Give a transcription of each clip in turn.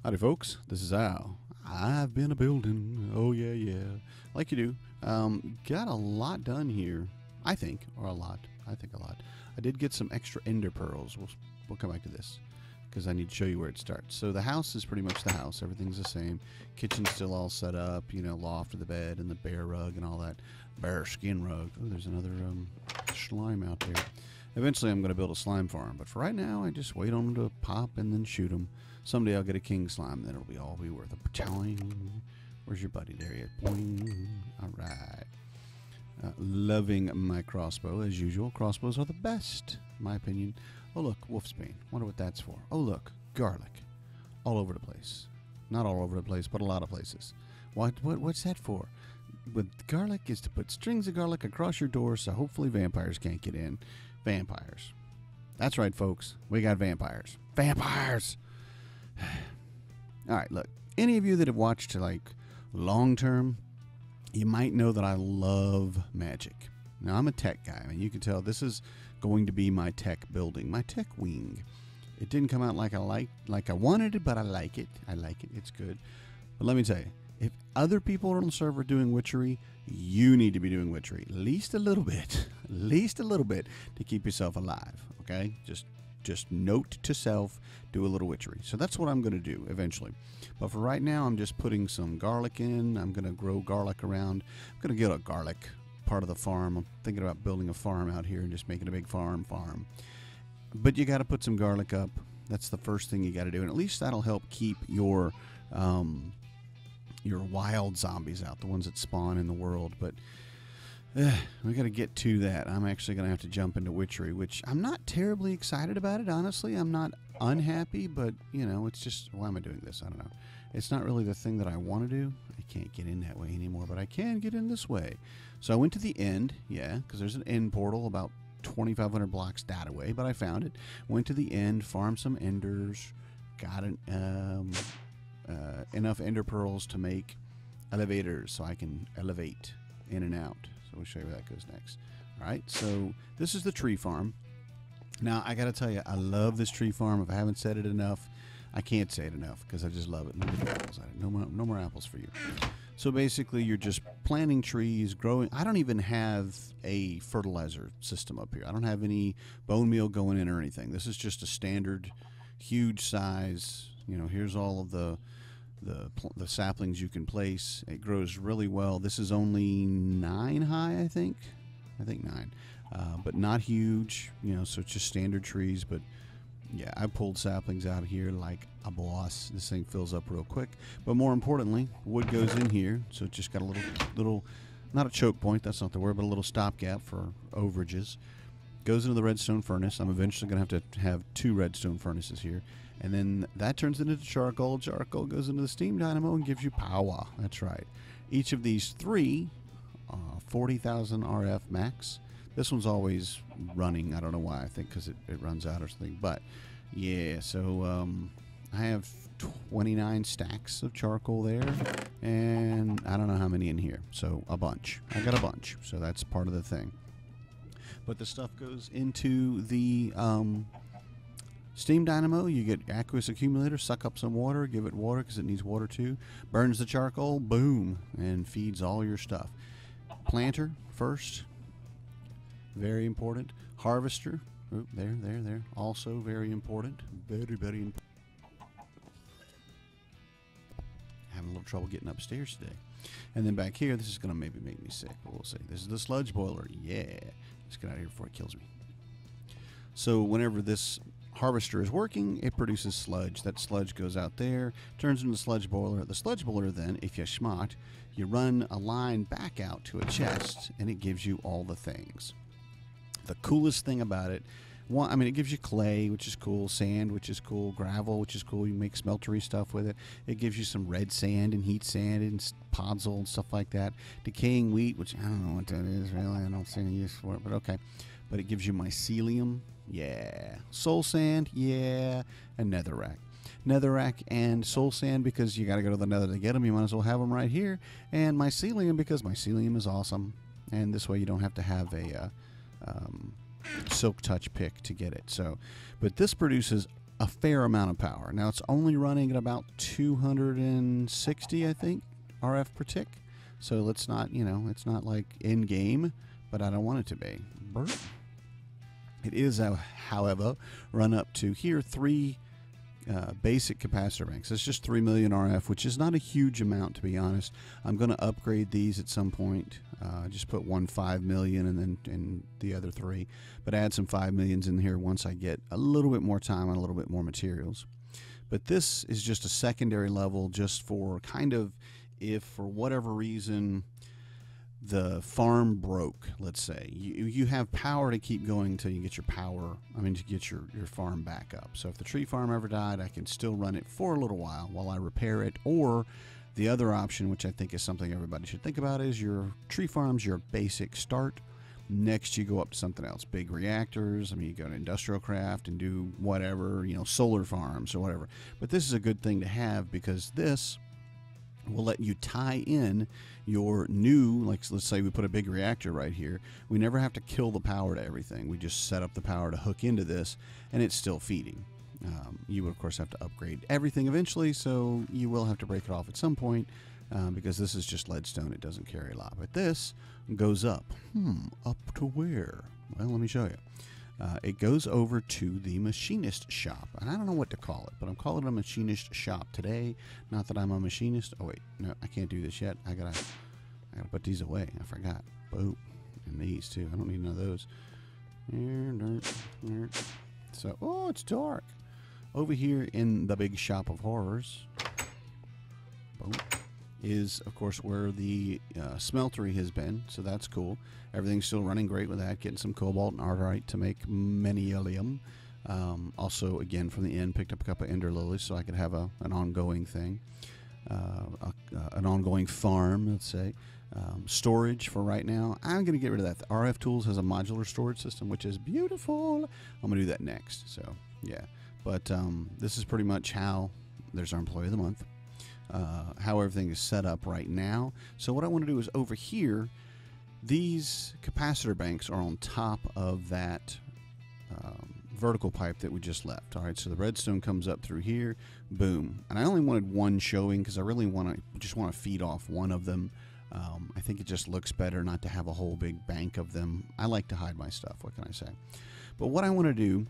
Howdy folks, this is Al. I've been a building, oh yeah, yeah, like you do. Got a lot done here, I think a lot. I did get some extra ender pearls. We'll come back to this because I need to show you where it starts. So the house is pretty much the house. Everything's the same. Kitchen's still all set up, you know, loft of the bed and the bear rug and all that. Bear skin rug. Oh, there's another slime out there. Eventually I'm going to build a slime farm, but for right now I just wait on them to pop and then shoot them. Someday I'll get a king slime, then it'll all be worth a toing. Where's your buddy? There he is. Boing. All right. Loving my crossbow as usual. Crossbows are the best, in my opinion. Oh look, wolfsbane. Wonder what that's for. Oh look, garlic, all over the place. Not all over the place, but a lot of places. What's that for? With garlic is to put strings of garlic across your door, so hopefully vampires can't get in. Vampires. That's right, folks. We got vampires. Vampires. All right, look. Any of you that have watched like long term, you might know that I love magic. Now I'm a tech guy. I mean, you can tell this is going to be my tech building, my tech wing. It didn't come out like I wanted it, but I like it. I like it. It's good. But let me tell you, if other people are on the server doing witchery, you need to be doing witchery. At least a little bit. At least a little bit to keep yourself alive. Okay? Just note to self, do a little witchery. So that's what I'm going to do eventually. But for right now, I'm just putting some garlic in. I'm going to grow garlic around. I'm going to get a garlic part of the farm. I'm thinking about building a farm out here and just making a big farm. But you got to put some garlic up. That's the first thing you got to do. And at least that'll help keep your wild zombies out, the ones that spawn in the world. But we got to get to that. I'm actually going to have to jump into witchery, which I'm not terribly excited about it, honestly. I'm not unhappy, but, you know, it's just, why am I doing this? I don't know. It's not really the thing that I want to do. I can't get in that way anymore, but I can get in this way. So I went to the end, yeah, because there's an end portal about 2,500 blocks that away, but I found it. Went to the end, farmed some enders, got enough ender pearls to make elevators so I can elevate in and out. So we'll show you where that goes next. All right, so this is the tree farm. Now, I got to tell you, I love this tree farm. If I haven't said it enough, I can't say it enough because I just love it. Look at the apples. No more apples for you. So basically, you're just planting trees, growing. I don't even have a fertilizer system up here. I don't have any bone meal going in or anything. This is just a standard, huge size. You know, here's all of the saplings you can place. It grows really well. This is only 9 high, I think 9, but not huge, you know, so it's just standard trees. But yeah, I pulled saplings out of here like a boss. This thing fills up real quick, but more importantly, wood goes in here, so it just got a little not a choke point, that's not the word, but a little stopgap for overages. Goes into the redstone furnace. I'm eventually going to have 2 redstone furnaces here. And then that turns into charcoal. Charcoal goes into the steam dynamo and gives you power. That's right. Each of these 3, 40,000 RF max. This one's always running. I don't know why. I think because it runs out or something. But, yeah, so I have 29 stacks of charcoal there. And I don't know how many in here. So a bunch. I got a bunch. So that's part of the thing. But the stuff goes into the steam dynamo. You get aqueous accumulator, suck up some water, give it water because it needs water too. Burns the charcoal, boom, and feeds all your stuff. Planter first, very important. Harvester, there, also very important. Very important. Having a little trouble getting upstairs today. And then back here, this is going to maybe make me sick, but we'll see. This is the sludge boiler. Yeah. Let's get out of here before it kills me. So whenever this harvester is working, it produces sludge. That sludge goes out there, turns into the sludge boiler. The sludge boiler then, if you're smart, you run a line back out to a chest, and it gives you all the things. The coolest thing about it, it gives you clay, which is cool, sand, which is cool, gravel, which is cool. You make smeltery stuff with it. It gives you some red sand and heat sand and podzol and stuff like that. Decaying wheat, which I don't know what that is really. I don't see any use for it, but okay. But it gives you mycelium, yeah. Soul sand, yeah. And netherrack. Netherrack and soul sand because you got to go to the nether to get them. You might as well have them right here. And mycelium because mycelium is awesome. And this way you don't have to have a silk touch pick to get it. So, but this produces a fair amount of power. Now it's only running at about 260, I think, RF per tick. So let's not, it's not like in game, but I don't want it to be. Burp. It is, however, run up to here 3 basic capacitor banks. It's just 3 million RF, which is not a huge amount, to be honest. I'm going to upgrade these at some point. Just put 5 million and the other 3, but add some 5 millions in here once I get a little bit more time and a little bit more materials. But this is just a secondary level, just for kind of, if for whatever reason the farm broke, let's say, you have power to keep going until you get your to get your farm back up. So if the tree farm ever died, I can still run it for a little while I repair it. Or the other option, which I think is something everybody should think about, is your tree farm's your basic start. Next, you go up to something else, big reactors. You go to industrial craft and do whatever, solar farms or whatever. But this is a good thing to have, because this will let you tie in your new, let's say we put a big reactor right here. We never have to kill the power to everything. We just set up the power to hook into this, and it's still feeding. You would, of course, have to upgrade everything eventually, so you will have to break it off at some point, because this is just leadstone. It doesn't carry a lot. But this goes up. Up to where? Well, let me show you. It goes over to the machinist shop, and I don't know what to call it, but I'm calling it a machinist shop today. Not that I'm a machinist. Oh wait, no, I can't do this yet. I gotta put these away. I forgot. Boop, and these too. I don't need none of those. So, oh, it's dark over here in the big shop of horrors. Boom. Is, of course, where the smeltery has been, so that's cool. Everything's still running great with that, getting some cobalt and arterite to make menelium. Also, again, from the end, picked up a couple of ender lilies so I could have an ongoing thing, an ongoing farm, let's say. Storage for right now. I'm going to get rid of that. The RF Tools has a modular storage system, which is beautiful. I'm going to do that next, so yeah. But this is pretty much how, there's our employee of the month. How everything is set up right now. So what I want to do is over here, these capacitor banks are on top of that vertical pipe that we just left. All right, so the redstone comes up through here, boom. And I only wanted one showing because I really just want to feed off one of them. I think it just looks better not to have a whole big bank of them. I like to hide my stuff, what can I say? But what I want to do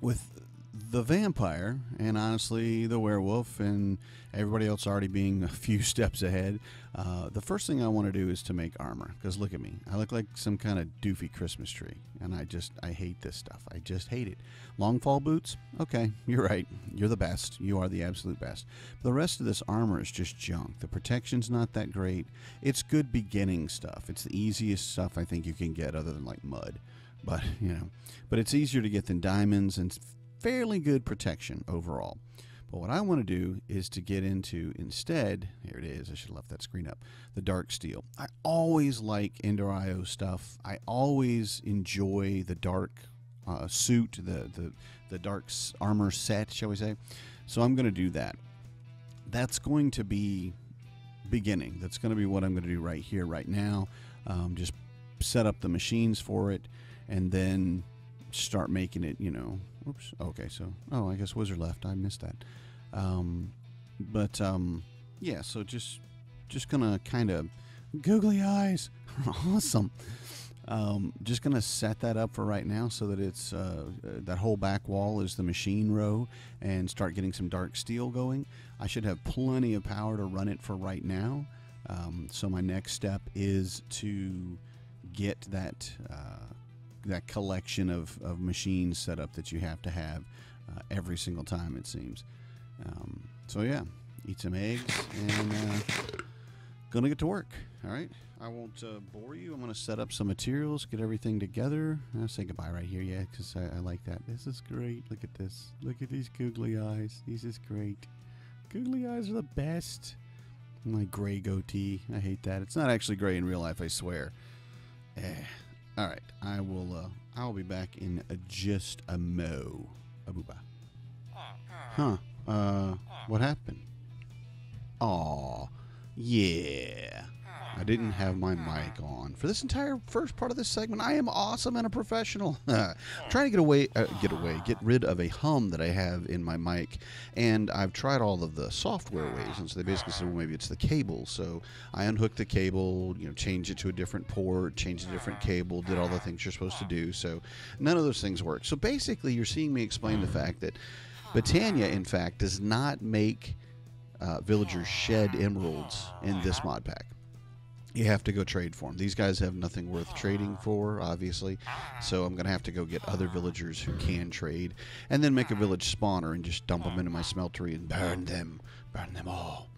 with the vampire, and honestly the werewolf, and everybody else already being a few steps ahead, the first thing I want to do is to make armor, because look at me, I look like some kind of doofy Christmas tree, and I hate this stuff. I just hate it. Long fall boots, okay, you're right, you're the best, you are the absolute best. But the rest of this armor is just junk. The protection's not that great. It's good beginning stuff. It's the easiest stuff I think you can get, other than like mud, but but it's easier to get than diamonds, and fairly good protection overall. But what I want to do is to get into, instead, here it is, I should have left that screen up, the dark steel. I always like Ender IO stuff. I always enjoy the dark suit, the dark armor set, shall we say. So I'm going to do that. That's going to be beginning. That's going to be what I'm going to do right here, right now. Just set up the machines for it, and then start making it, oops, okay, so, oh, I guess Wizard left, I missed that. Yeah, so just gonna kind of, googly eyes, awesome. Just gonna set that up for right now so that it's, that whole back wall is the machine row, and start getting some dark steel going. I should have plenty of power to run it for right now. So my next step is to get that, that collection of machines set up that you have to have every single time, it seems. So yeah, eat some eggs, and gonna get to work. All right, I won't bore you. I'm gonna set up some materials, get everything together. I'll say goodbye right here, yeah, because I like that. This is great. Look at this. Look at these googly eyes. These is great. Googly eyes are the best. My gray goatee. I hate that. It's not actually gray in real life, I swear. All right, I'll be back in just a mo. Abooba. Huh? What happened? Aw, yeah. I didn't have my mic on. everyone. For this entire first part of this segment, I am awesome and a professional. Trying to get rid of a hum that I have in my mic, and I've tried all of the software ways, and so they basically said, well, maybe it's the cable. So I unhooked the cable, changed it to a different port, changed a different cable, did all the things you're supposed to do. So none of those things work. So basically, you're seeing me explain the fact that Botania, in fact, does not make villagers shed emeralds in this mod pack. You have to go trade for them. These guys have nothing worth trading for, obviously, so I'm going to have to go get other villagers who can trade, and then make a village spawner and just dump them into my smeltery and burn them all.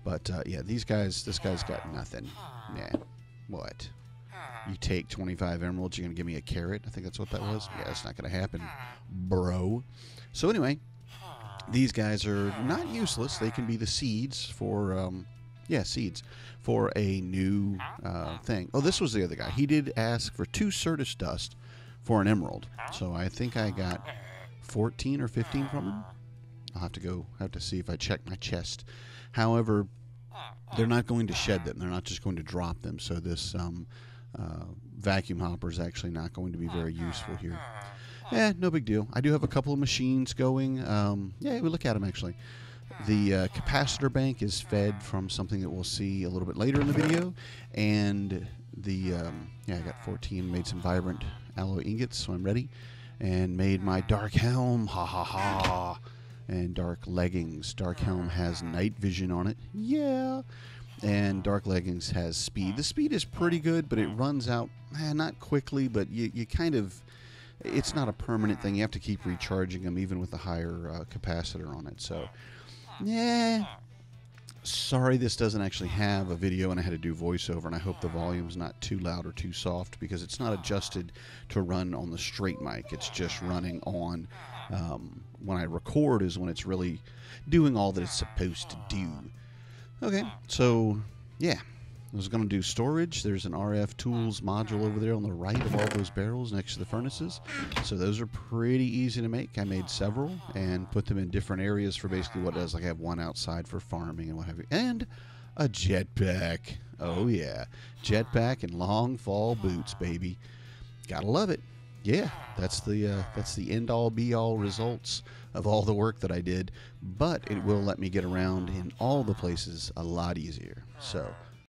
But yeah, this guy's got nothing. Yeah, what? You take 25 emeralds, you're going to give me a carrot? I think that's what that was. Yeah, that's not going to happen, bro. So anyway, these guys are not useless. They can be the seeds for, seeds for a new thing. Oh, this was the other guy. He did ask for 2 Certus dust for an emerald. So I think I got 14 or 15 from him. I'll have to see if I check my chest. However, they're not going to shed them. They're not just going to drop them. So this vacuum hopper is actually not going to be very useful here. No big deal. I do have a couple of machines going. We look at them, actually. The capacitor bank is fed from something that we'll see a little bit later in the video. And I got 14, made some vibrant alloy ingots, so I'm ready. And made my dark helm, ha ha ha. And dark leggings. Dark helm has night vision on it. Yeah. And dark leggings has speed. The speed is pretty good, but it runs out, not quickly, but you kind of... It's not a permanent thing. You have to keep recharging them, even with the higher capacitor on it. So, yeah. Sorry this doesn't actually have a video, and I had to do voiceover, and I hope the volume's not too loud or too soft, because it's not adjusted to run on the straight mic. It's just running on, when I record is when it's really doing all that it's supposed to do. Okay, so, yeah. I was going to do storage. There's an RF tools module over there on the right of all those barrels next to the furnaces. So those are pretty easy to make. I made several and put them in different areas for basically what it does. Like I have one outside for farming and what have you. And a jetpack. Oh, yeah. Jetpack and long fall boots, baby. Gotta love it. Yeah, that's the end-all, be-all results of all the work that I did. But it will let me get around in all the places a lot easier. So...